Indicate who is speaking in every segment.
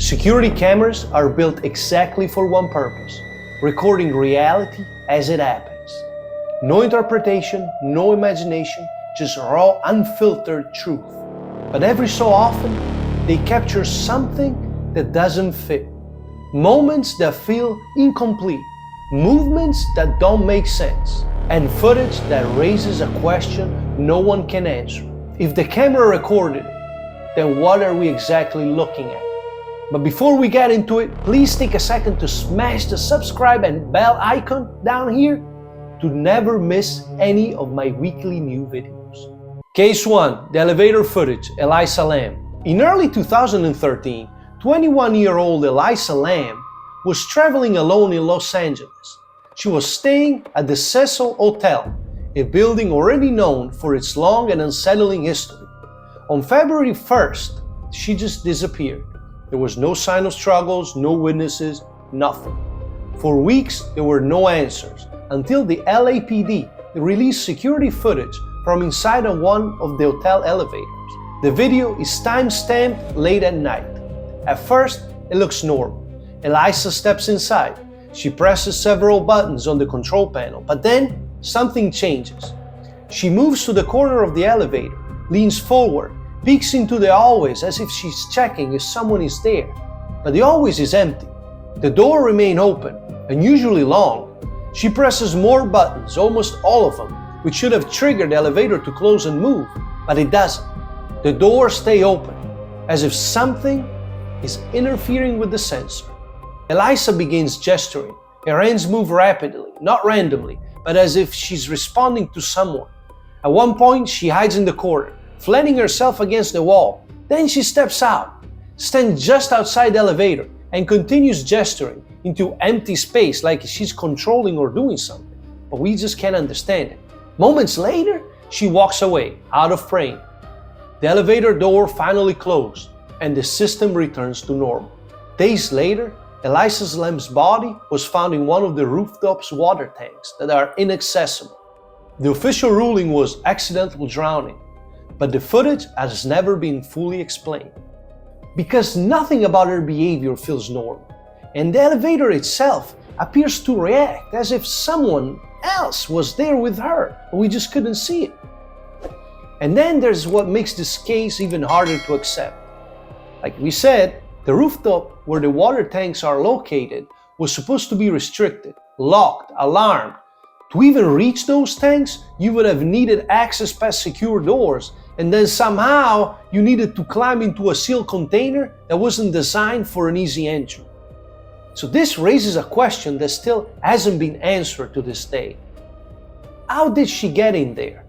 Speaker 1: Security cameras are built exactly for one purpose: recording reality as it happens. No interpretation, no imagination, just raw, unfiltered truth. But every so often, they capture something that doesn't fit. Moments that feel incomplete, movements that don't make sense, and footage that raises a question no one can answer. If the camera recorded it, then what are we exactly looking at? But before we get into it, please take a second to smash the subscribe and bell icon down here to never miss any of my weekly new videos. Case 1. The elevator footage, Elisa Lam. In early 2013, 21-year-old Elisa Lam was traveling alone in Los Angeles. She was staying at the Cecil Hotel, a building already known for its long and unsettling history. On February 1st, she just disappeared. There was no sign of struggles, no witnesses, nothing. For weeks, there were no answers until the LAPD released security footage from inside of one of the hotel elevators. The video is time-stamped late at night. At first, it looks normal. Elisa steps inside. She presses several buttons on the control panel, but then something changes. She moves to the corner of the elevator, leans forward, peeks into the hallways as if she's checking if someone is there. But the hallways is empty. The door remains open, unusually long. She presses more buttons, almost all of them, which should have triggered the elevator to close and move, but it doesn't. The doors stay open, as if something is interfering with the sensor. Elisa begins gesturing. Her hands move rapidly, not randomly, but as if she's responding to someone. At one point, she hides in the corner, flattening herself against the wall. Then she steps out, stands just outside the elevator, and continues gesturing into empty space like she's controlling or doing something, but we just can't understand it. Moments later, she walks away, out of frame. The elevator door finally closed, and the system returns to normal. Days later, Elisa Lam's body was found in one of the rooftop's water tanks that are inaccessible. The official ruling was accidental drowning, but the footage has never been fully explained. Because nothing about her behavior feels normal, and the elevator itself appears to react as if someone else was there with her, and we just couldn't see it. And then there's what makes this case even harder to accept. Like we said, the rooftop where the water tanks are located was supposed to be restricted, locked, alarmed. To even reach those tanks, you would have needed access past secure doors, and then somehow you needed to climb into a sealed container that wasn't designed for an easy entry. So this raises a question that still hasn't been answered to this day. How did she get in there?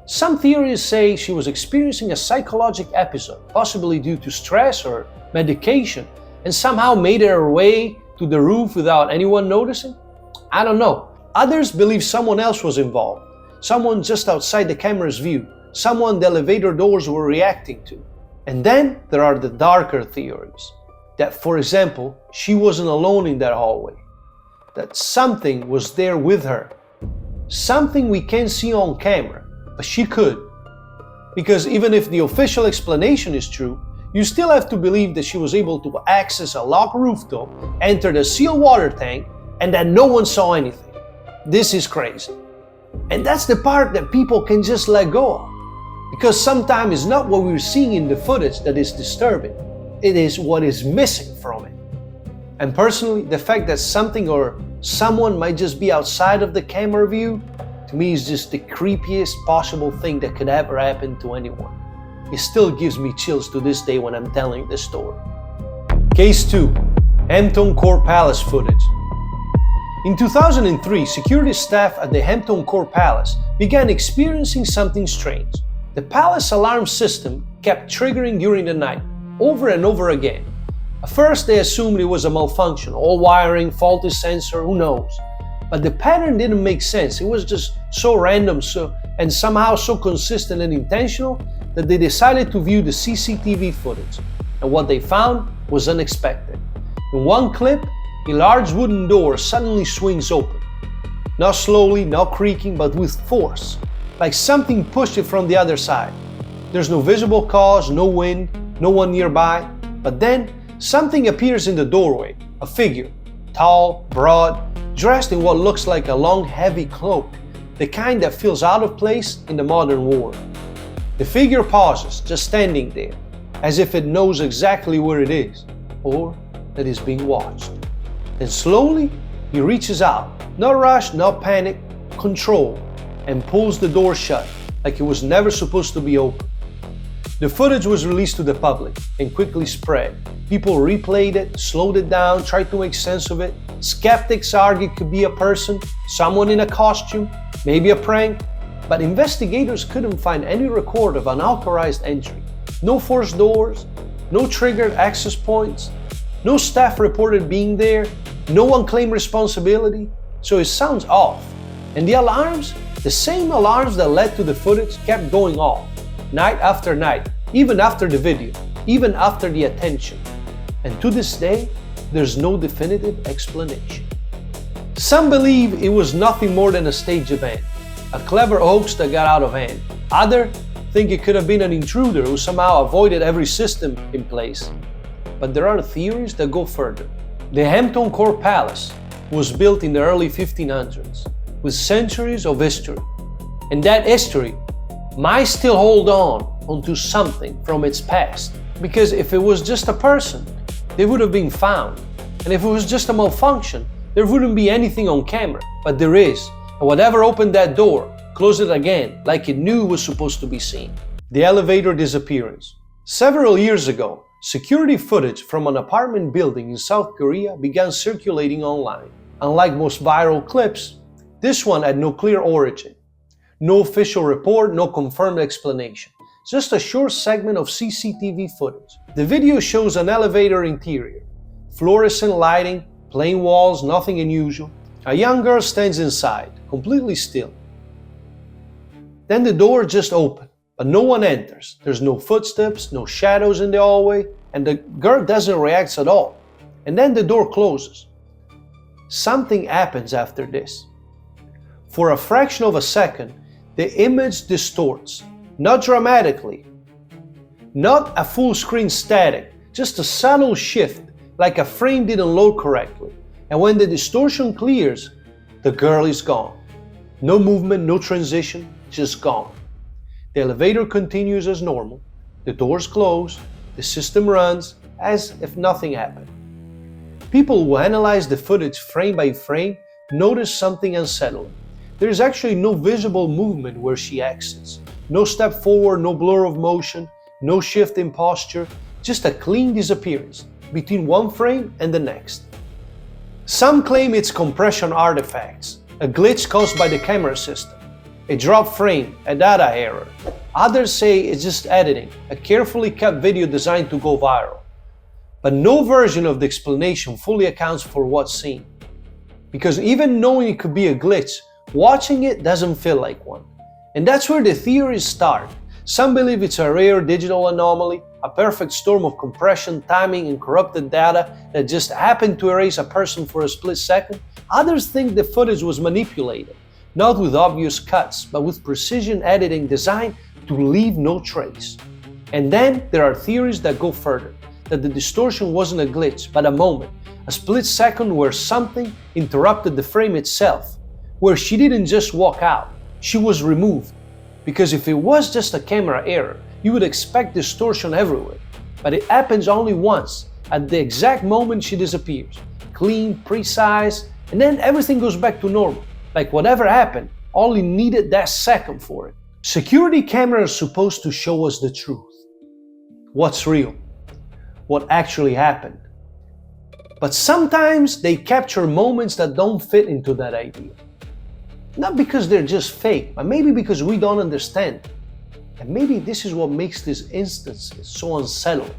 Speaker 1: Some theories say she was experiencing a psychological episode, possibly due to stress or medication, and somehow made her way to the roof without anyone noticing. I don't know. Others believe someone else was involved, someone just outside the camera's view, someone the elevator doors were reacting to. And then there are the darker theories, that, for example, she wasn't alone in that hallway, that something was there with her, something we can't see on camera, but she could. Because even if the official explanation is true, you still have to believe that she was able to access a locked rooftop, enter a sealed water tank, and that no one saw anything. This is crazy. And that's the part that people can just let go of. Because sometimes it's not what we're seeing in the footage that is disturbing. It is what is missing from it. And personally, the fact that something or someone might just be outside of the camera view, to me is just the creepiest possible thing that could ever happen to anyone. It still gives me chills to this day when I'm telling this story. Case 2. Hampton Court Palace footage. In 2003, security staff at the Hampton Court Palace began experiencing something strange. The palace alarm system kept triggering during the night, over and over again. At first, they assumed it was a malfunction, all wiring, faulty sensor, who knows. But the pattern didn't make sense. It was just so random and somehow so consistent and intentional that they decided to view the CCTV footage. And what they found was unexpected. In one clip, a large wooden door suddenly swings open. Not slowly, not creaking, but with force, like something pushed it from the other side. There's no visible cause, no wind, no one nearby, but then Something appears in the doorway, a figure, tall, broad, dressed in what looks like a long, heavy cloak, the kind that feels out of place in the modern world. The figure pauses, just standing there, as if it knows exactly where it is, or that it's being watched. Then slowly, he reaches out, no rush, no panic, control, and pulls the door shut, like it was never supposed to be open. The footage was released to the public and quickly spread. People replayed it, slowed it down, tried to make sense of it. Skeptics argued it could be a person, someone in a costume, maybe a prank, but investigators couldn't find any record of an unauthorized entry. No forced doors, no triggered access points, no staff reported being there, no one claimed responsibility, so it sounds off. And the alarms, the same alarms that led to the footage, kept going off, night after night, even after the video, even after the attention. And to this day, there's no definitive explanation. Some believe it was nothing more than a staged event, a clever hoax that got out of hand. Others think it could have been an intruder who somehow avoided every system in place. But there are theories that go further. The Hampton Court Palace was built in the early 1500s, with centuries of history. And that history might still hold onto something from its past. Because if it was just a person, they would have been found. And if it was just a malfunction, there wouldn't be anything on camera. But there is. And whatever opened that door, closed it again, like it knew it was supposed to be seen. The elevator disappearance. Several years ago, security footage from an apartment building in South Korea began circulating online. Unlike most viral clips, this one had no clear origin. No official report, no confirmed explanation. Just a short segment of CCTV footage. The video shows an elevator interior. Fluorescent lighting, plain walls, nothing unusual. A young girl stands inside, completely still. Then the door just opened, but no one enters. There's no footsteps, no shadows in the hallway, and the girl doesn't react at all. And then the door closes. Something happens after this. For a fraction of a second, the image distorts, not dramatically, not a full screen static, just a subtle shift, like a frame didn't load correctly. And when the distortion clears, the girl is gone. No movement, no transition, just gone. The elevator continues as normal, the doors close, the system runs as if nothing happened. People who analyze the footage frame by frame notice something unsettling. There is actually no visible movement where she exits. No step forward, no blur of motion, no shift in posture, just a clean disappearance between one frame and the next. Some claim it's compression artifacts, a glitch caused by the camera system, a drop frame, a data error. Others say it's just editing, a carefully kept video designed to go viral. But no version of the explanation fully accounts for what's seen. Because even knowing it could be a glitch, watching it doesn't feel like one. And that's where the theories start. Some believe it's a rare digital anomaly, a perfect storm of compression, timing, and corrupted data that just happened to erase a person for a split second. Others think the footage was manipulated, not with obvious cuts, but with precision editing designed to leave no trace. And then there are theories that go further, that the distortion wasn't a glitch, but a moment, a split second where something interrupted the frame itself, where she didn't just walk out, she was removed. Because if it was just a camera error, you would expect distortion everywhere. But it happens only once, at the exact moment she disappears. Clean, precise, and then everything goes back to normal. Like whatever happened, only needed that second for it. Security cameras are supposed to show us the truth. What's real? What actually happened? But sometimes they capture moments that don't fit into that idea. Not because they're just fake, but maybe because we don't understand. And maybe this is what makes these instances so unsettling.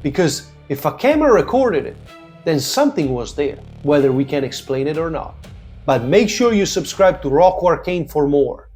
Speaker 1: Because if a camera recorded it, then something was there, whether we can explain it or not. But make sure you subscribe to Rocco Arcane for more.